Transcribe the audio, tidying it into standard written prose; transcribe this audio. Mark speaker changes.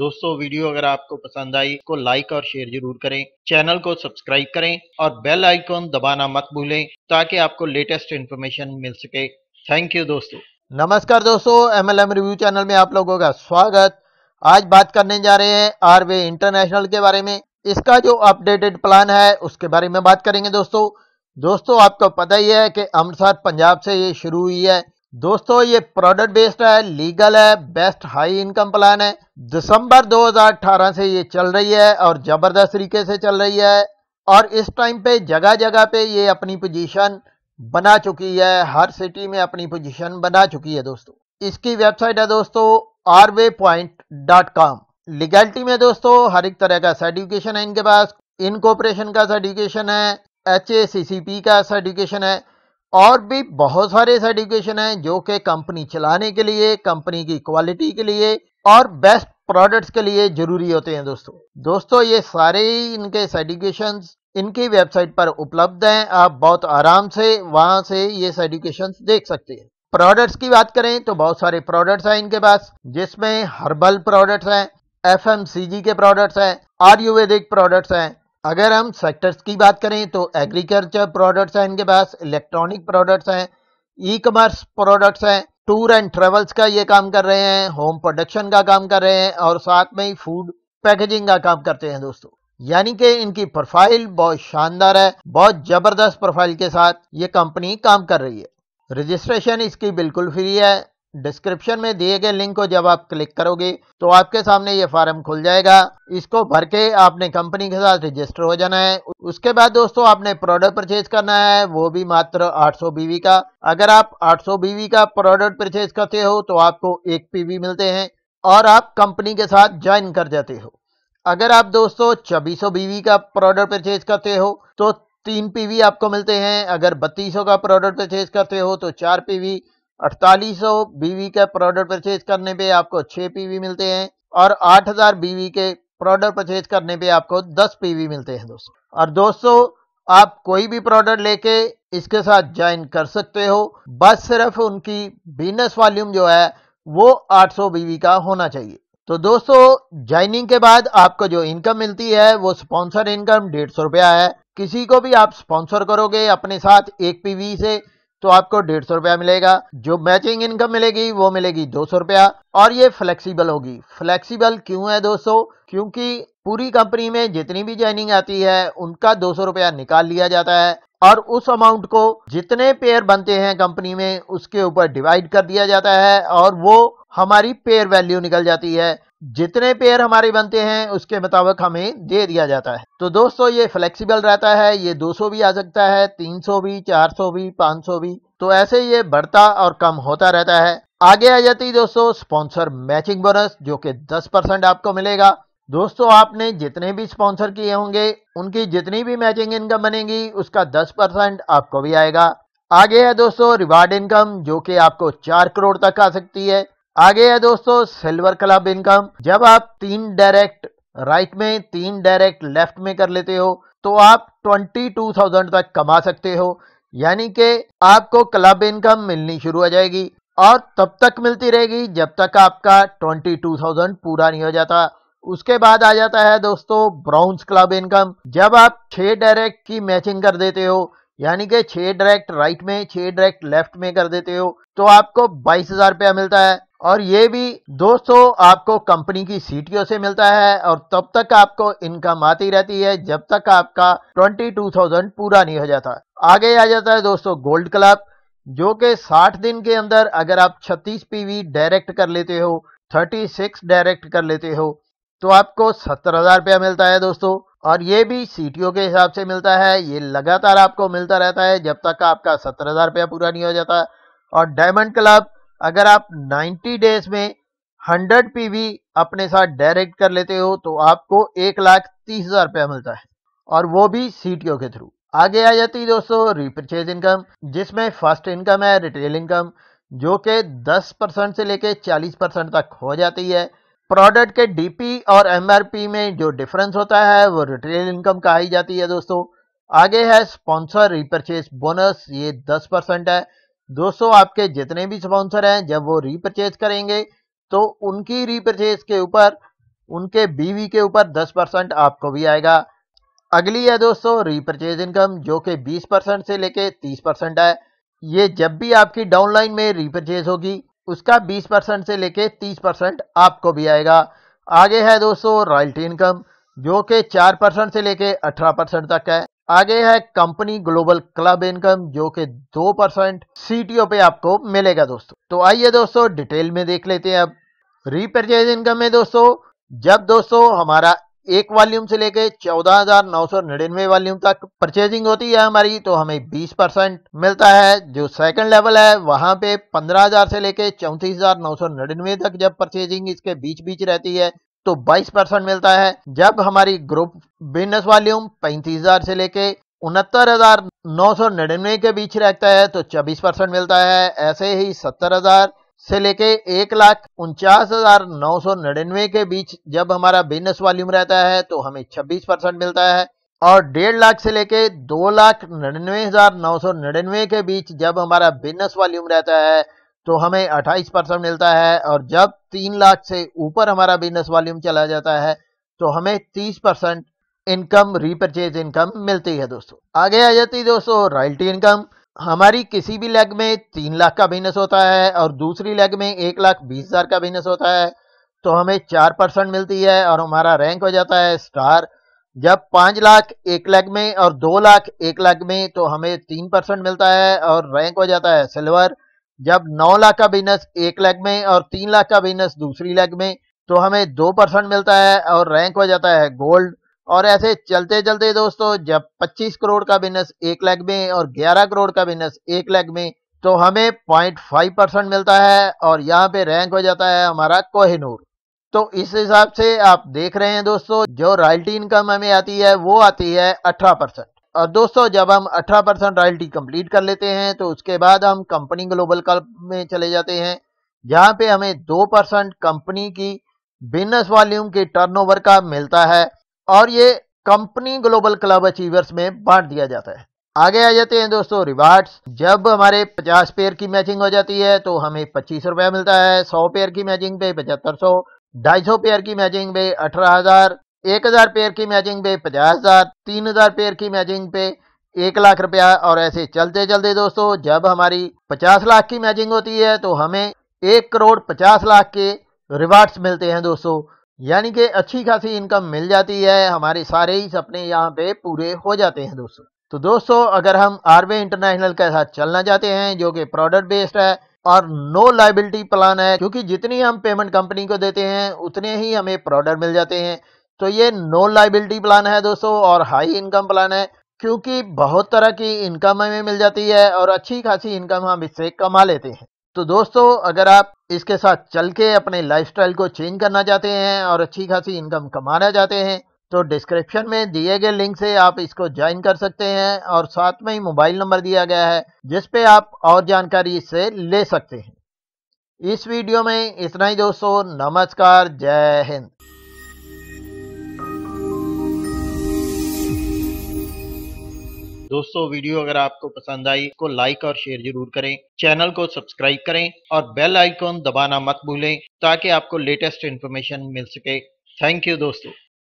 Speaker 1: दोस्तों वीडियो अगर आपको पसंद आई तो लाइक और शेयर जरूर करें, चैनल को सब्सक्राइब करें और बेल आइकॉन दबाना मत भूलें ताकि आपको लेटेस्ट इन्फॉर्मेशन मिल सके। थैंक यू दोस्तों।
Speaker 2: नमस्कार दोस्तों, MLM रिव्यू चैनल में आप लोगों का स्वागत। आज बात करने जा रहे हैं आरवे इंटरनेशनल के बारे में। इसका जो अपडेटेड प्लान है उसके बारे में बात करेंगे दोस्तों आपको पता ही है कि अमृतसर पंजाब से ये शुरू हुई है। दोस्तों ये प्रोडक्ट बेस्ड है, लीगल है, बेस्ट हाई इनकम प्लान है। दिसंबर 2018 से ये चल रही है और जबरदस्त तरीके से चल रही है और इस टाइम पे जगह जगह पे ये अपनी पोजीशन बना चुकी है, हर सिटी में अपनी पोजीशन बना चुकी है। दोस्तों इसकी वेबसाइट है दोस्तों rwaypoint.com। लीगलिटी में दोस्तों हर एक तरह का सर्टिफिकेशन है इनके पास। इनकॉर्पोरेशन का सर्टिफिकेशन है, HACCP का सर्टिफिकेशन है और भी बहुत सारे सर्टिफिकेशन हैं जो कि कंपनी चलाने के लिए, कंपनी की क्वालिटी के लिए और बेस्ट प्रोडक्ट्स के लिए जरूरी होते हैं। दोस्तों ये सारे ही इनके सर्टिफिकेशंस इनकी वेबसाइट पर उपलब्ध हैं। आप बहुत आराम से वहां से ये सर्टिफिकेशंस देख सकते हैं। प्रोडक्ट्स की बात करें तो बहुत सारे प्रोडक्ट्स हैं इनके पास, जिसमें हर्बल प्रोडक्ट्स हैं, FMCG के प्रोडक्ट्स हैं, आयुर्वेदिक प्रोडक्ट्स हैं। अगर हम सेक्टर्स की बात करें तो एग्रीकल्चर प्रोडक्ट्स हैं इनके पास, इलेक्ट्रॉनिक प्रोडक्ट्स हैं, ई कॉमर्स प्रोडक्ट्स हैं, टूर एंड ट्रेवल्स का ये काम कर रहे हैं, होम प्रोडक्शन का काम कर रहे हैं और साथ में ही फूड पैकेजिंग का काम करते हैं। दोस्तों यानी कि इनकी प्रोफाइल बहुत शानदार है, बहुत जबरदस्त प्रोफाइल के साथ ये कंपनी काम कर रही है। रजिस्ट्रेशन इसकी बिल्कुल फ्री है। डिस्क्रिप्शन में दिए गए लिंक को जब आप क्लिक करोगे तो आपके सामने ये फॉर्म खुल जाएगा। इसको भर के आपने कंपनी के साथ रजिस्टर हो जाना है। उसके बाद दोस्तों आपने प्रोडक्ट परचेज करना है, वो भी मात्र 800 BV का। अगर आप 800 BV का प्रोडक्ट परचेज करते हो तो आपको 1 PV मिलते हैं और आप कंपनी के साथ ज्वाइन कर जाते हो। अगर आप दोस्तों 2400 BV का प्रोडक्ट परचेज करते हो तो 3 PV आपको मिलते हैं। अगर 3200 का प्रोडक्ट परचेज करते हो तो 4 PV। 4800 BV का प्रोडक्ट परचेज करने पे आपको 6 PV मिलते हैं और 8000 BV के प्रोडक्ट परचेज करने पे आपको 10 PV मिलते हैं। और दोस्तों आप कोई भी प्रोडक्ट लेके इसके साथ ज्वाइन कर सकते हो, बस सिर्फ उनकी बिजनेस वॉल्यूम जो है वो 800 BV का होना चाहिए। तो दोस्तों ज्वाइनिंग के बाद आपको जो इनकम मिलती है वो स्पॉन्सर इनकम 150 रुपया है। किसी को भी आप स्पॉन्सर करोगे अपने साथ 1 PV से तो आपको 150 रुपया मिलेगा। जो मैचिंग इनकम मिलेगी वो मिलेगी 200 रुपया और ये फ्लेक्सिबल होगी। फ्लेक्सिबल क्यों है दोस्तों? क्योंकि पूरी कंपनी में जितनी भी ज्वाइनिंग आती है उनका 200 रुपया निकाल लिया जाता है और उस अमाउंट को जितने पेयर बनते हैं कंपनी में उसके ऊपर डिवाइड कर दिया जाता है और वो हमारी पेयर वैल्यू निकल जाती है। जितने पेयर हमारे बनते हैं उसके मुताबिक हमें दे दिया जाता है। तो दोस्तों ये फ्लेक्सिबल रहता है, ये 200 भी आ सकता है, 300 भी, 400 भी, 500 भी, तो ऐसे ये बढ़ता और कम होता रहता है। आगे आ जाती है दोस्तों स्पॉन्सर मैचिंग बोनस, जो कि 10% आपको मिलेगा। दोस्तों आपने जितने भी स्पॉन्सर किए होंगे उनकी जितनी भी मैचिंग इनकम बनेगी उसका 10% आपको भी आएगा। आगे है दोस्तों रिवार्ड इनकम, जो कि आपको 4 करोड़ तक आ सकती है। आगे है दोस्तों सिल्वर क्लब इनकम, जब आप 3 डायरेक्ट राइट में 3 डायरेक्ट लेफ्ट में कर लेते हो तो आप 22,000 तक कमा सकते हो। यानी कि आपको क्लब इनकम मिलनी शुरू हो जाएगी और तब तक मिलती रहेगी जब तक आपका 22,000 पूरा नहीं हो जाता। उसके बाद आ जाता है दोस्तों ब्राउन्स क्लब इनकम, जब आप 6 डायरेक्ट की मैचिंग कर देते हो, यानी कि 6 डायरेक्ट राइट में 6 डायरेक्ट लेफ्ट में कर देते हो तो आपको 22,000 रुपया मिलता है। और ये भी दोस्तों आपको कंपनी की CTO से मिलता है और तब तक आपको इनकम आती रहती है जब तक आपका 22,000 पूरा नहीं हो जाता। आगे आ जाता है दोस्तों गोल्ड क्लब, जो कि 60 दिन के अंदर अगर आप 36 PV डायरेक्ट कर लेते हो, 36 डायरेक्ट कर लेते हो तो आपको 70,000 रुपया मिलता है दोस्तों। और ये भी CTO के हिसाब से मिलता है, ये लगातार आपको मिलता रहता है जब तक आपका 70,000 रुपया पूरा नहीं हो जाता। और डायमंड क्लब, अगर आप 90 डेज में 100 PV अपने साथ डायरेक्ट कर लेते हो तो आपको 1,30,000 रुपया मिलता है और वो भी CTO के थ्रू। आगे आ जाती है दोस्तों रीपरचेज इनकम, जिसमें फर्स्ट इनकम है रिटेल इनकम, जो कि 10% से लेके 40% तक हो जाती है। प्रोडक्ट के DP और MRP में जो डिफरेंस होता है वो रिटेल इनकम कही जाती है दोस्तों। आगे है स्पॉन्सर रीपरचेज बोनस, ये 10% है। दोस्तों आपके जितने भी स्पॉन्सर हैं जब वो रीपरचेज करेंगे तो उनकी रीपरचेज के ऊपर उनके बीवी के ऊपर 10% आपको भी आएगा। अगली है दोस्तों रीपरचेज इनकम, जो कि 20% से लेके 30% है। ये जब भी आपकी डाउनलाइन में रीपरचेज होगी उसका 20% से लेके 30% आपको भी आएगा। आगे है दोस्तों रॉयल्टी इनकम, जो कि 4% से लेके 18% तक है। आगे है कंपनी ग्लोबल क्लब इनकम, जो कि 2% सीटीओ पे आपको मिलेगा दोस्तों। तो आइए दोस्तों डिटेल में देख लेते हैं। अब रीपरचेज इनकम में दोस्तों, जब दोस्तों हमारा एक वॉल्यूम से लेके 14,999 वॉल्यूम तक परचेजिंग होती है हमारी, तो हमें 20% मिलता है। जो सेकंड लेवल है वहां पे 15,000 से लेके 34,999 तक जब परचेजिंग इसके बीच बीच रहती है तो 22% मिलता है। जब हमारी ग्रुप बिजनेस वॉल्यूम 35,000 से लेके 69,999 के बीच रहता है तो 24% मिलता है। ऐसे ही 70,000 से लेके 1,49,999 के बीच जब हमारा बिजनेस वॉल्यूम रहता है तो हमें 26% मिलता है। और 1,50,000 से लेके 2,99,999 के बीच जब हमारा बिजनेस वॉल्यूम रहता है तो हमें 28% मिलता है। और जब 3,00,000 से ऊपर हमारा बिजनेस वॉल्यूम चला जाता है तो हमें 30% इनकम, रीपरचेज इनकम मिलती है दोस्तों। आगे आ जाती है दोस्तों रॉयल्टी इनकम। हमारी किसी भी लेग में 3,00,000 का बिजनेस होता है और दूसरी लेग में 1,20,000 का बिजनेस होता है तो हमें 4% मिलती है और हमारा रैंक हो जाता है स्टार। जब 5,00,000 एक लेग में और 2,00,000 एक लेग में तो हमें 3% मिलता है और रैंक हो जाता है सिल्वर। जब 9,00,000 का बिजनेस एक लेग में और 3,00,000 का बिजनेस दूसरी लेग में तो हमें 2% मिलता है और रैंक हो जाता है गोल्ड। और ऐसे चलते चलते दोस्तों, जब 25 करोड़ का बिजनेस एक लेग में और 11 करोड़ का बिजनेस एक लेग में तो हमें 0.5% मिलता है और यहाँ पे रैंक हो जाता है हमारा कोहिनूर। तो इस हिसाब से आप देख रहे हैं दोस्तों, जो रॉयल्टी इनकम हमें आती है वो आती है 18%। और दोस्तों जब हम 18% रॉयल्टी कंप्लीट कर लेते हैं तो उसके बाद हम कंपनी ग्लोबल क्लब में चले जाते हैं, जहाँ पे हमें 2% कंपनी की बिजनेस वॉल्यूम के टर्नओवर का मिलता है और ये कंपनी ग्लोबल क्लब अचीवर्स में बांट दिया जाता है। आगे आ जाते हैं दोस्तों रिवार्ड्स। जब हमारे 50 पेयर की मैचिंग हो जाती है तो हमें 25 रुपया मिलता है। 100 पेयर की मैचिंग पे 7500, 250 पेयर की मैचिंग पे 18,000, 1,000 पेयर की मैचिंग पे 50,000, 3,000 पेयर की मैचिंग पे 1,00,000 रुपया। और ऐसे चलते चलते दोस्तों, जब हमारी 50 लाख की मैचिंग होती है तो हमें 1,50,00,000 के रिवार्ड्स मिलते हैं दोस्तों। यानी कि अच्छी खासी इनकम मिल जाती है, हमारे सारे ही सपने यहाँ पे पूरे हो जाते हैं दोस्तों। तो दोस्तों अगर हम आरबीआई इंटरनेशनल के साथ चलना चाहते हैं, जो कि प्रोडक्ट बेस्ड है और नो लाइबिलिटी प्लान है, क्योंकि जितनी हम पेमेंट कंपनी को देते हैं उतने ही हमें प्रोडक्ट मिल जाते हैं, तो ये नो लाइबिलिटी प्लान है दोस्तों और हाई इनकम प्लान है, क्योंकि बहुत तरह की इनकम हमें मिल जाती है और अच्छी खासी इनकम हम इससे कमा लेते हैं। तो दोस्तों अगर आप इसके साथ चल के अपने लाइफस्टाइल को चेंज करना चाहते हैं और अच्छी खासी इनकम कमाना चाहते हैं तो डिस्क्रिप्शन में दिए गए लिंक से आप इसको ज्वाइन कर सकते हैं और साथ में ही मोबाइल नंबर दिया गया है जिस पे आप और जानकारी इससे ले सकते हैं। इस वीडियो में इतना ही दोस्तों। नमस्कार, जय हिंद।
Speaker 1: दोस्तों वीडियो अगर आपको पसंद आई तो लाइक और शेयर जरूर करें, चैनल को सब्सक्राइब करें और बेल आइकॉन दबाना मत भूलें ताकि आपको लेटेस्ट इन्फॉर्मेशन मिल सके। थैंक यू दोस्तों।